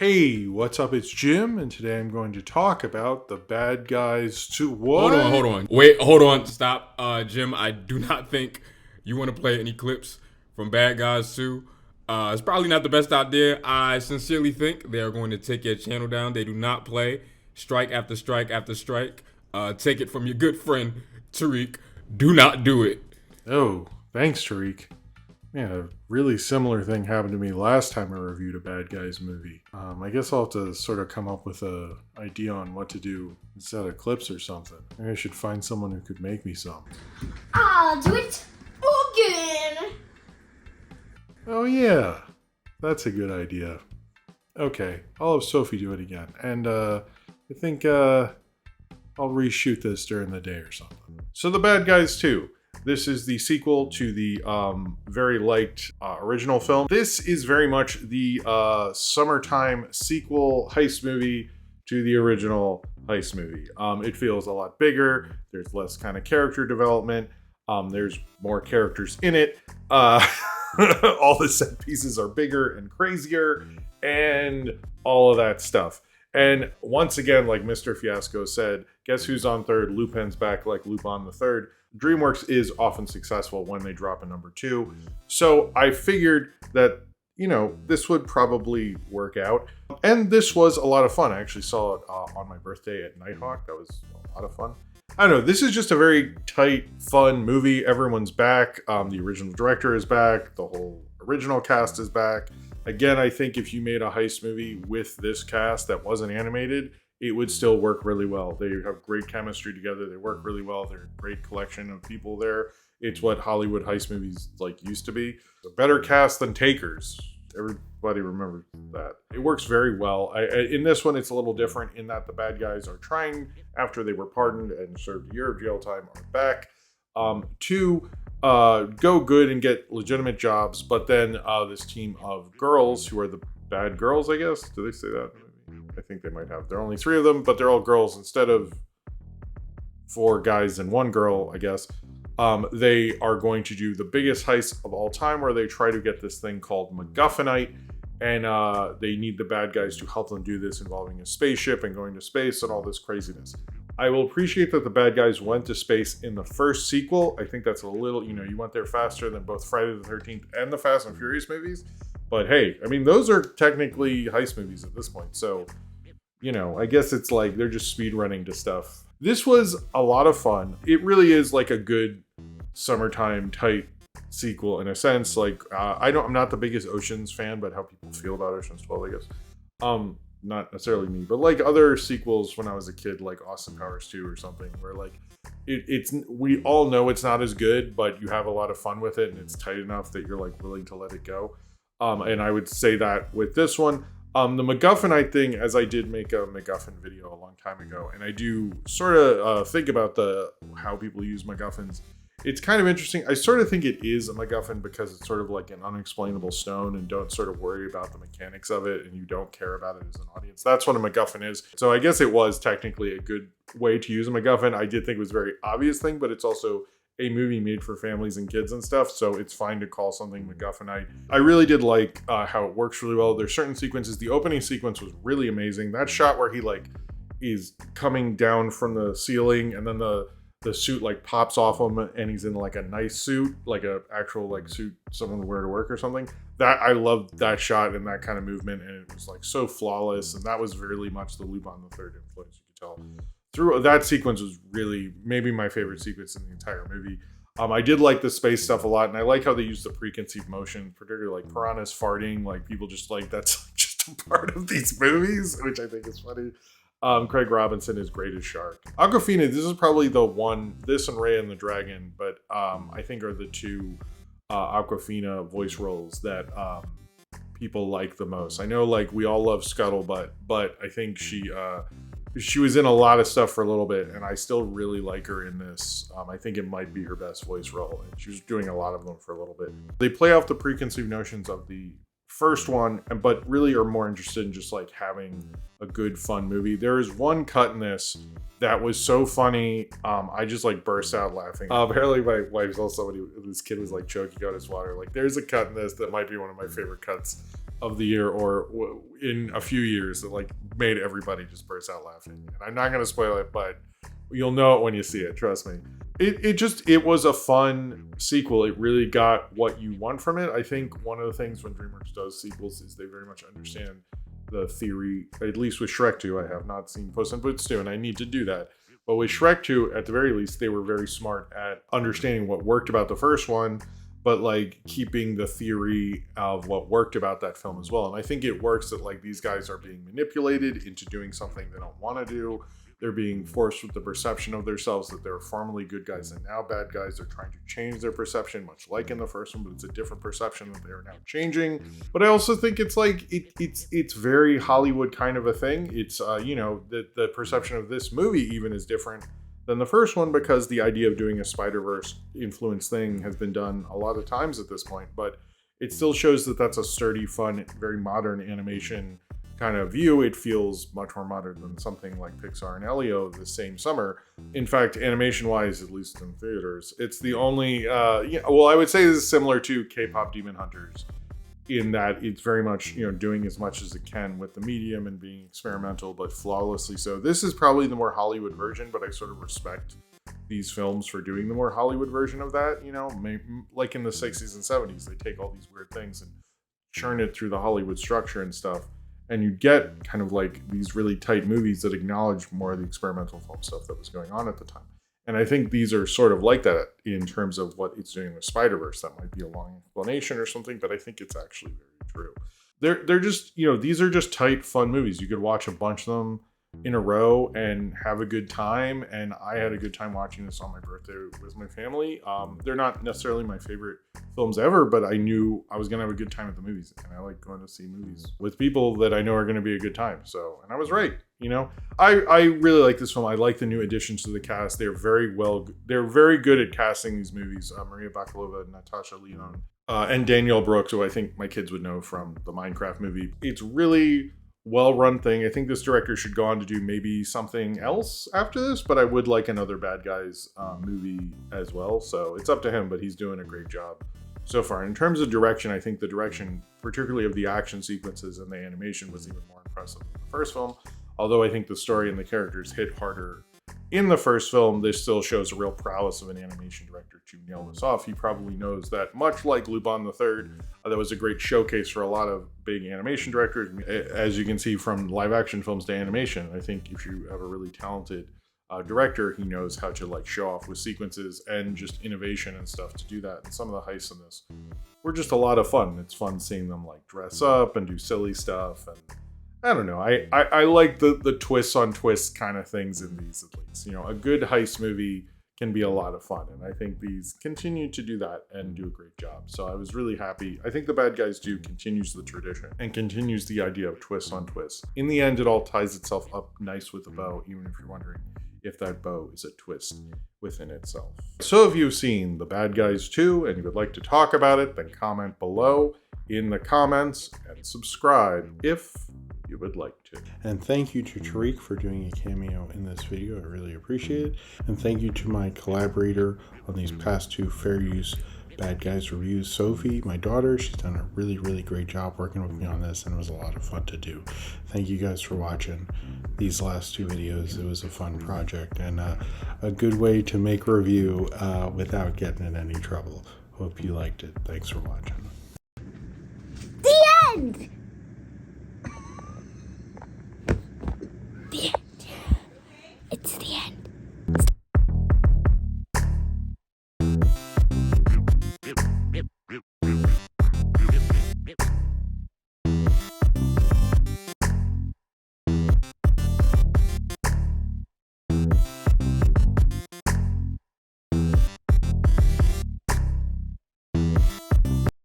Hey, what's up? It's Jim, and today I'm going to talk about the bad guys to what? Hold on. Wait, hold on. Stop. Jim, I do not think you want to play any clips from Bad Guys 2. It's probably not the best idea. I sincerely think they are going to take your channel down. They do not play strike after strike after strike. Take it from your good friend, Tariq. Do not do it. Oh, thanks, Tariq. Yeah, a really similar thing happened to me last time I reviewed a Bad Guys movie. I guess I'll have to sort of come up with an idea on what to do instead of clips or something. Maybe I should find someone who could make me some. I'll do it again. Oh yeah, that's a good idea. Okay, I'll have Sophie do it again. And I think I'll reshoot this during the day or something. So The Bad Guys 2. This is the sequel to the very liked original film. This is very much the summertime sequel heist movie to the original heist movie. It feels a lot bigger. There's less kind of character development. There's more characters in it. All the set pieces are bigger and crazier and all of that stuff. And once again, like Mr. Fiasco said, guess who's on third? Lupin's back like Lupin the Third. DreamWorks is often successful when they drop a number 2. So I figured that, this would probably work out. And this was a lot of fun. I actually saw it on my birthday at Nighthawk. That was a lot of fun. I don't know. This is just a very tight, fun movie. Everyone's back. The original director is back. The whole original cast is back. Again, I think if you made a heist movie with this cast that wasn't animated, it would still work really well. They have great chemistry together. They work really well. They're a great collection of people there. It's what Hollywood heist movies used to be. A better cast than Takers. Everybody remembers that. It works very well. In this one, it's a little different in that the bad guys are trying, after they were pardoned and served a year of jail time, are back to go good and get legitimate jobs. But then this team of girls, who are the bad girls, I guess. Do they say that? I think they might have. There are only 3 of them, but they're all girls instead of 4 guys and 1 girl, I guess. They are going to do the biggest heist of all time, where they try to get this thing called MacGuffinite, and they need the bad guys to help them do this, involving a spaceship and going to space and all this craziness. I will appreciate that the bad guys went to space in the first sequel. I think that's a little, you went there faster than both Friday the 13th and the Fast and Furious movies. But hey, I mean, those are technically heist movies at this point. So, I guess it's like they're just speed running to stuff. This was a lot of fun. It really is like a good summertime tight sequel in a sense. I'm not the biggest Oceans fan, but how people feel about Oceans 12, I guess. Not necessarily me, but like other sequels when I was a kid, like Austin Powers 2 or something, where it's we all know it's not as good, but you have a lot of fun with it, and it's tight enough that you're willing to let it go. And I would say that with this one, the MacGuffinite thing, as I did make a MacGuffin video a long time ago, and I do sort of think about how people use MacGuffins. It's kind of interesting. I sort of think it is a MacGuffin because it's sort of like an unexplainable stone, and don't sort of worry about the mechanics of it, and you don't care about it as an audience. That's what a MacGuffin is. So I guess it was technically a good way to use a MacGuffin. I did think it was a very obvious thing, but it's also a movie made for families and kids and stuff, so it's fine to call something MacGuffinite. I really did like how it works really well. There's certain sequences. The opening sequence was really amazing. That shot where he is coming down from the ceiling, and then the suit pops off him, and he's in a nice suit, like a actual suit someone would wear to work or something. That I loved that shot and that kind of movement, and it was so flawless, and that was really much the Lupin the Third influence, you could tell. Through that sequence was really maybe my favorite sequence in the entire movie. I did like the space stuff a lot, and I like how they use the preconceived motion, particularly piranhas farting, people just that's just a part of these movies, which I think is funny. Craig Robinson is great as Shark. Awkwafina, this is probably the one, this and Raya and the Dragon, but I think are the 2 Awkwafina voice roles that people like the most. I know we all love Scuttlebutt, but I think she was in a lot of stuff for a little bit, and I still really like her in this. I think it might be her best voice role, and she was doing a lot of them for a little bit. They play off the preconceived notions of the first one, but really are more interested in just having a good, fun movie. There is one cut in this that was so funny. I just burst out laughing. Apparently my wife saw somebody, this kid was choking out his water. There's a cut in this that might be one of my favorite cuts of the year or in a few years that like made everybody just burst out laughing. And I'm not going to spoil it, but you'll know it when you see it. Trust me. It was a fun sequel. It really got what you want from it. I think one of the things when DreamWorks does sequels is they very much understand the theory. At least with Shrek 2, I have not seen Puss in Boots 2, and I need to do that. But with Shrek 2, at the very least, they were very smart at understanding what worked about the first one, but like keeping the theory of what worked about that film as well. And I think it works that like these guys are being manipulated into doing something they don't want to do. They're being forced with the perception of themselves that they're formerly good guys and now bad guys. They're trying to change their perception, much like in the first one, but it's a different perception that they're now changing. But I also think it's like it's very Hollywood kind of a thing. It's the perception of this movie even is different than the first one because the idea of doing a Spider-Verse influence thing has been done a lot of times at this point. But it still shows that that's a sturdy, fun, very modern animation kind of view. It feels much more modern than something like Pixar and Elio the same summer. In fact, animation wise, at least in theaters, it's the only I would say this is similar to K-pop Demon Hunters in that it's very much doing as much as it can with the medium and being experimental but flawlessly so. This is probably the more Hollywood version, but I sort of respect these films for doing the more Hollywood version of that. Like in the 60s and 70s, they take all these weird things and churn it through the Hollywood structure and stuff. And you get kind of like these really tight movies that acknowledge more of the experimental film stuff that was going on at the time. And I think these are sort of like that in terms of what it's doing with Spider-Verse. That might be a long explanation or something, but I think it's actually very true. They're just, these are just tight, fun movies. You could watch a bunch of them in a row and have a good time. And I had a good time watching this on my birthday with my family. They're not necessarily my favorite films ever, but I knew I was going to have a good time at the movies. And I like going to see movies with people that I know are going to be a good time. So, and I was right. I really like this film. I like the new additions to the cast. They're very good at casting these movies. Maria Bakalova, Natasha Lyonne, and Danielle Brooks, who I think my kids would know from the Minecraft movie. It's really well-run thing. I think this director should go on to do maybe something else after this, but I would like another Bad Guys movie as well. So it's up to him, but he's doing a great job so far. In terms of direction, I think the direction, particularly of the action sequences and the animation, was even more impressive than the first film. Although I think the story and the characters hit harder in the first film, this still shows a real prowess of an animation director to nail this off. He probably knows that, much like Lupin III, that was a great showcase for a lot of big animation directors. As you can see from live action films to animation, I think if you have a really talented director, he knows how to like show off with sequences and just innovation and stuff to do that. And some of the heists in this were just a lot of fun. It's fun seeing them like dress up and do silly stuff, and I don't know. I like the twists on twists kind of things in these, at least. A good heist movie can be a lot of fun, and I think these continue to do that and do a great job. So I was really happy. I think The Bad Guys 2 continues the tradition and continues the idea of twists on twists. In the end, it all ties itself up nice with a bow, even if you're wondering if that bow is a twist within itself. So if you've seen The Bad Guys 2 and you would like to talk about it, then comment below in the comments and subscribe if you would like to. And thank you to Tariq for doing a cameo in this video. I really appreciate it. And thank you to my collaborator on these past two fair use Bad Guys reviews, Sophie, my daughter. She's done a really, really great job working with me on this, and it was a lot of fun to do. Thank you guys for watching these last two videos. It was a fun project and a good way to make a review without getting in any trouble. Hope you liked it. Thanks for watching.